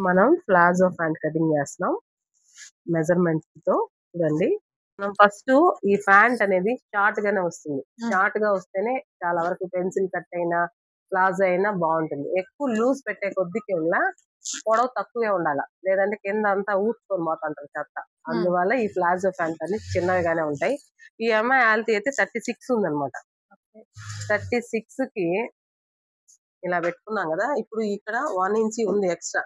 మనం palazzo pant cutting చేస్తున్నాం measurements తో. చూడండి, మనం ఫస్ట్ ఈ ప్యాంట్ అనేది షార్ట్ గానే వస్తుంది. షార్ట్ గా వస్తేనే చాలా వరకు పెన్సిల్ కట్ అయినా ప్లాజో అయినా బాగుంటుంది. ఎక్కువ లూజ్ పెట్టే కొద్దికి ఉన్న పొడవు తక్కువే ఉండాలి, లేదంటే కింద అంతా ఊడ్చుకొని పోతుంటారు చెత్త. అందువల్ల ఈ ప్లాజో ప్యాంట్ అనేది చిన్నవిగానే ఉంటాయి. ఈ అమ్మాయి ఆల్తీ అయితే 36 ఉందన్నమాట. 36 కి ఇలా పెట్టుకున్నాం కదా. ఇప్పుడు ఇక్కడ 1 ఇంచ్ ఉంది, ఎక్స్ట్రా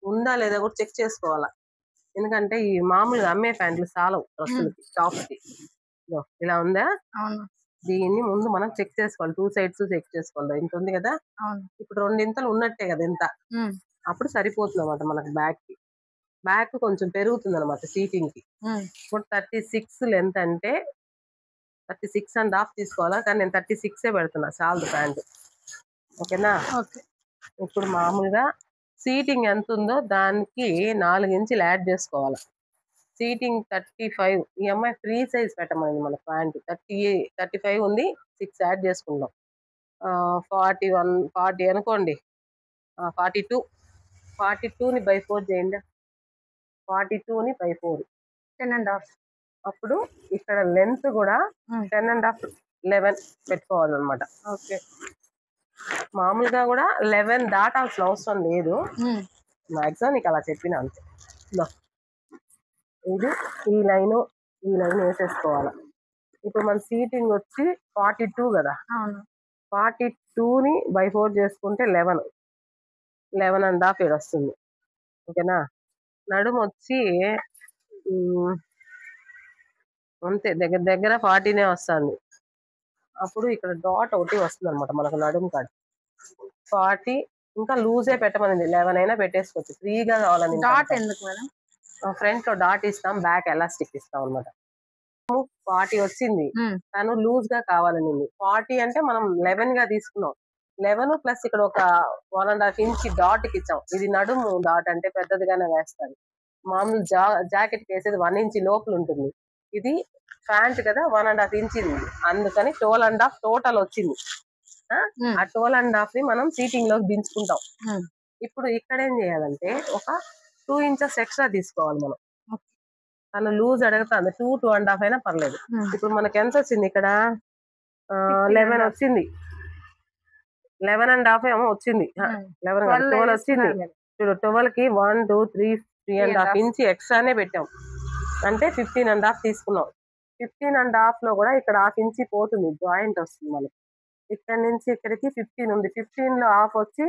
ఉందా లేదా కూడా చెక్ చేసుకోవాలా. ఎందుకంటే ఈ మామూలుగా అమ్మే ప్యాంట్లు సాలవు డ్రెస్సులకి, టాప్స్ కి. ఇలా ఉందా, దీన్ని ముందు మనం చెక్ చేసుకోవాలి. 2 సైడ్స్ చెక్ చేసుకోవాలి. ఇంత ఉంది కదా, ఇప్పుడు 2 ఇంతలు ఉన్నట్టే కదా ఇంత. అప్పుడు సరిపోతుంది అనమాట మనకు. బ్యాక్ కొంచెం పెరుగుతుంది అనమాట సీటింగ్ కి. ఇప్పుడు 36 లెంత్ అంటే 36.5 తీసుకోవాలా, కానీ నేను 36 పెడుతున్నా చాలు ప్యాంట్. ఓకేనా. ఇప్పుడు మామూలుగా సీటింగ్ ఎంత ఉందో దానికి 4 ఇంచులు యాడ్ చేసుకోవాలి. సీటింగ్ 35. ఈ అమ్మాయి ఫ్రీ సైజ్ పెట్టమని మన ప్యాంట్ 35 ఉంది, 6 యాడ్ చేసుకుందాం. 40 అనుకోండి. 42ని by 4 చేయండి. 42ని by 4 10.5. అప్పుడు ఇక్కడ లెంత్ కూడా 10.5 11 పెట్టుకోవాలన్నమాట. ఓకే, మామూలుగా కూడా 11 దాటాల్సిన అవసరం లేదు. మాక్సిమం నీకు అలా చెప్పిన అంతే. ఇది ఈ లైన్ వేసేసుకోవాలి. ఇప్పుడు మన సీటింగ్ వచ్చి 42 కదా, 42ని by 4 చేసుకుంటే 11.5 ఇక్కడ వస్తుంది. ఓకేనా. నడుము వచ్చి అంతే, దగ్గర దగ్గర 40నే వస్తుంది. అప్పుడు ఇక్కడ డాట్ ఒకటి వస్తుంది అనమాట మనకు నడుము కాడ. 40 ఇంకా లూజే పెట్టమనింది, 11 అయినా పెట్టేసుకోవచ్చు ఫ్రీగా కావాలని. డాట్ ఎందుకు మేడం? ఫ్రంట్ లో డాట్ ఇస్తాం, బ్యాక్ ఎలాస్టిక్ ఇస్తాం అనమాట. 40 వచ్చింది, తను లూజ్ గా కావాలనింది. 40 అంటే మనం 11 గా తీసుకున్నాం. 11 ప్లస్ ఇక్కడ ఒక 1.5 ఇంచ్ డాట్ కి ఇచ్చాం. ఇది నడుము డాట్ అంటే పెద్దదిగానే వేస్తాను. మామూలు జాకెట్ వేసేది 1 ఇంచ్ లోపల ఉంటుంది. ఇది ప్యాంట్ కదా, 1.5 ఇంచ్ ఇది. అందుకని 12.5 టోటల్ వచ్చింది. ఆ 12.5 ని మనం సీటింగ్ లోకి దించుకుంటాం. ఇప్పుడు ఇక్కడ ఏం చేయాలంటే ఒక 2 ఇంచెస్ ఎక్స్ట్రా తీసుకోవాలి మనం. తను లూజ్ అడుగుతుంది, 2.5 అయినా పర్లేదు. ఇప్పుడు మనకి ఎంత వచ్చింది ఇక్కడ? 11 వచ్చింది. 11.5 ఏమో వచ్చింది. 12 వచ్చింది. చూడు, 12 కి 1 2 3 3.5 ఇంచ్ ఎక్స్ట్రానే పెట్టాం. అంటే 15.5 తీసుకున్నాం. 15.5 లో కూడా ఇక్కడ 1/2 ఇంచ్ పోతుంది, జాయింట్ వస్తుంది మనకి. ఇక్కడ నుంచి ఇక్కడికి 15 ఉంది. 15 లో హాఫ్ వచ్చి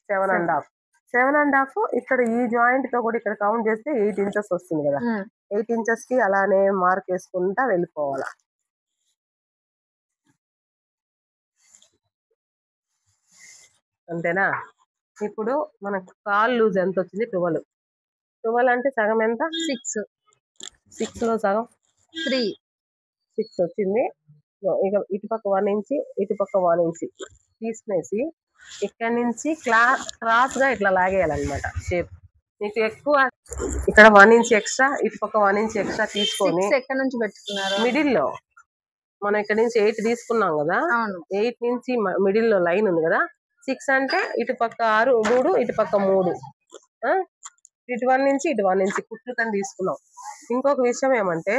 7.5. 7.5 ఇక్కడ ఈ జాయింట్ తో కూడా ఇక్కడ కౌంట్ చేస్తే 8 ఇంచెస్ వస్తుంది కదా. 8 ఇంచెస్ కి అలానే మార్క్ వేసుకుంటా వెళ్ళిపోవాలి. అంతేనా. ఇప్పుడు మనకు కాల్ లూజ్ ఎంత వచ్చింది? 12 అంటే సగం ఎంత? 6 లో సగం 6 వచ్చింది. ఇక ఇటుపక్క 1 ఇంచ్, ఇటుపక్క 1 ఇంచ్ తీసుకునేసి ఇక్కడ నుంచి క్రాస్ గా ఇట్లా లాగేయాలన్నమాట షేప్. నీకు ఎక్కువ ఇక్కడ 1 ఇంచ్ ఎక్స్ట్రా, ఇటుపక్క 1 ఇంచ్ ఎక్స్ట్రా తీసుకొని ఎక్కడ నుంచి పెట్టుకున్నారు? మిడిల్ లో. మనం ఇక్కడ నుంచి 8 తీసుకున్నాం కదా, 8 నుంచి మిడిల్ లో లైన్ ఉంది కదా. 6 అంటే ఇటుపక్క 6 3, ఇటుపక్క 3, ఇటు 1 ఇంచ్ ఇటు 1 ఇంచ్ కుట్లు కానీ తీసుకున్నాం. ఇంకొక విషయం ఏమంటే,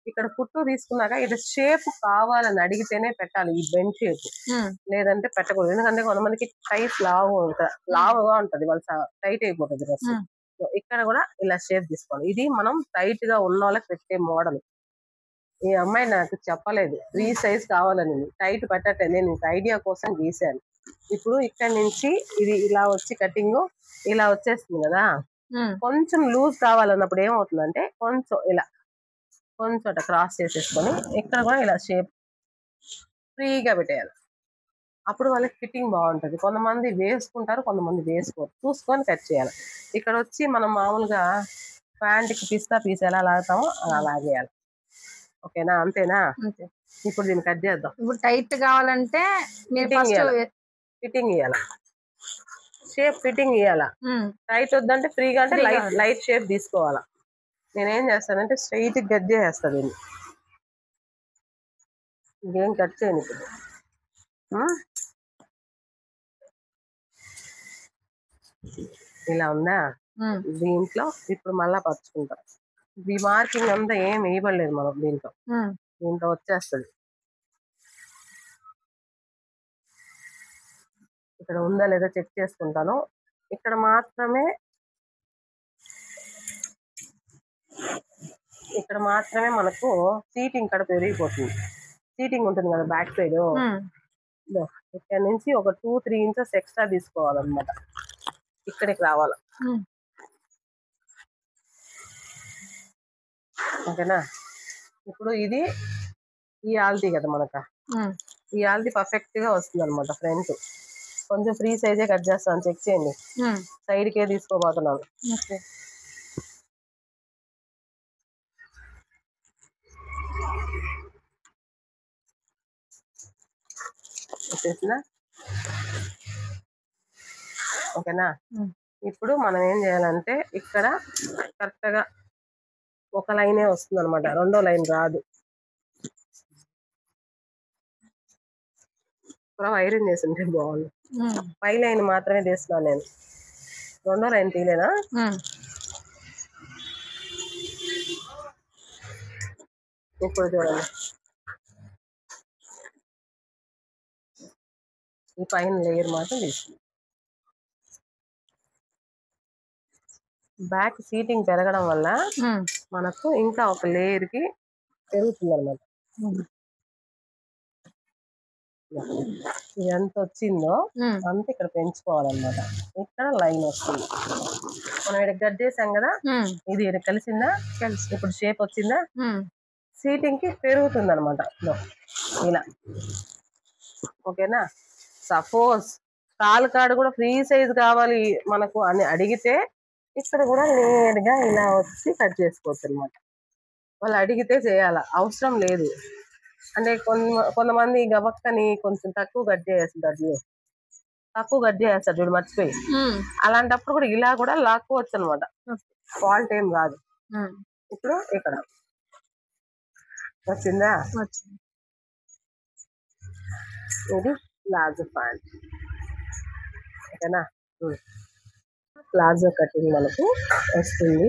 ఇక్కడ కుట్టు తీసుకున్నాక ఇది షేప్ కావాలని అడిగితేనే పెట్టాలి, ఈ బెండ్ షేప్. లేదంటే పెట్టకూడదు. ఎందుకంటే కొంతమందికి టైట్ లావుగా ఉంటది, వాళ్ళ టైట్ అయిపోతుంది డ్రెస్. ఇక్కడ కూడా ఇలా షేప్ తీసుకోవాలి. ఇది మనం టైట్ గా ఉన్న వాళ్ళకి పెట్టే మోడల్. ఈ అమ్మాయి నాకు చెప్పలేదు ఫ్రీ సైజ్ కావాలని, టైట్ పెట్టట్లేదు, నేను ఐడియా కోసం గీసాను. ఇప్పుడు ఇక్కడ నుంచి ఇది ఇలా వచ్చి కటింగ్ ఇలా వచ్చేస్తుంది కదా. కొంచెం లూజ్ కావాలన్నప్పుడు ఏమవుతుందంటే కొంచెం ఇలా కొంచెం క్రాస్ చేసేసుకొని ఇక్కడ కూడా ఇలా షేప్ ఫ్రీగా పెట్టేయాలి. అప్పుడు వాళ్ళకి ఫిట్టింగ్ బాగుంటది. కొంతమంది వేసుకుంటారు, కొంతమంది వేసుకోరు. చూసుకొని కట్ చేయాలి. ఇక్కడ వచ్చి మనం మామూలుగా ప్యాంట్ కి పిస్తా పీస్ ఎలా లాగుతామో అలా లాగేయాలి. ఓకేనా, అంతేనా. ఇప్పుడు దీన్ని కట్ చేద్దాం. ఇప్పుడు టైట్ కావాలంటే ఫిట్టింగ్ ఇవ్వాలా, షేప్ ఫిట్టింగ్ ఇవ్వాలా. టైట్ వద్దంటే ఫ్రీగా అంటే లైట్ షేప్ తీసుకోవాలా. నేనేం చేస్తానంటే స్ట్రైట్ కట్ చేసేస్తా దీన్ని, ఇంకేం కట్ చేయను. ఇప్పుడు ఇలా ఉందా, దీంట్లో ఇప్పుడు మళ్ళా పరుచుకుంటాం. ఈ మార్కింగ్ అంతా ఏం వేయబడలేదు మనం దీంట్లో వచ్చేస్తుంది. ఇక్కడ ఉందా లేదా చెక్ చేసుకుంటాను. ఇక్కడ మాత్రమే మనకు సీటింగ్ ఇక్కడ పెరిగిపోతుంది. సీటింగ్ ఉంటుంది కదా బ్యాక్ సైడ్, ఇక్కడ నుంచి ఒక 2-3 ఇంచెస్ ఎక్స్ట్రా తీసుకోవాలన్నమాట. ఇక్కడికి రావాలి. ఓకేనా? ఇప్పుడు ఇది ఈ ఆల్తీ కదా మనకు, ఈ ఆల్తీ పర్ఫెక్ట్ గా వస్తుంది అనమాట. ఫ్రంట్ కొంచెం ఫ్రీ సైజే కట్ చేస్తాను, చెక్ చేయండి. సైడ్ కే తీసుకోబోతున్నాను. వచ్చేసిందా? ఓకేనా? ఇప్పుడు మనం ఏం చేయాలంటే ఇక్కడ కరెక్ట్ గా ఒక లైనే వస్తుంది అనమాట, రెండో లైన్ రాదు. ఐరన్ చేసి ఉంటే బాగుంది. పై లైన్ మాత్రమే తీస్తున్నాను నేను, రెండో లైన్ తీయలేనా? ఇప్పుడు చూడండి, ఈ పైన లేయర్ మాత్రం తీసుకుంది. బ్యాక్ సీటింగ్ పెరగడం వల్ల మనకు ఇంకా ఒక లేయర్ కి పెరుగుతుంది అనమాట. ఇది ఎంత వచ్చిందో అంత ఇక్కడ పెంచుకోవాలన్నమాట. ఇక్కడ లైన్ వస్తుంది. మనం ఇక్కడ కట్ చేసాం కదా, ఇది ఇక్కడ కలిసిందా? ఇప్పుడు షేప్ వచ్చిందా? సీటింగ్ కి పెరుగుతుంది అనమాట ఇలా. ఓకేనా? సపోజ్ కాలు కాడు కూడా ఫ్రీ సైజ్ కావాలి మనకు అని అడిగితే ఇక్కడ కూడా నేరుగా ఇలా వచ్చి కట్ చేసుకోవచ్చు అనమాట. వాళ్ళు అడిగితే చేయాల, అవసరం లేదు. అంటే కొంతమంది గబక్కని కొంచెం తక్కువ కట్ చేస్తారు చూడు, మర్చిపోయి. అలాంటప్పుడు కూడా ఇలా కూడా లాక్కోవచ్చు అనమాట, ఫాల్ట్ ఏం కాదు. ఇప్పుడు ఇక్కడ వచ్చిందా? ఇది ప్లాజో ప్యాంట్. ఓకేనా? ప్లాజో కటింగ్ మనకు వస్తుంది.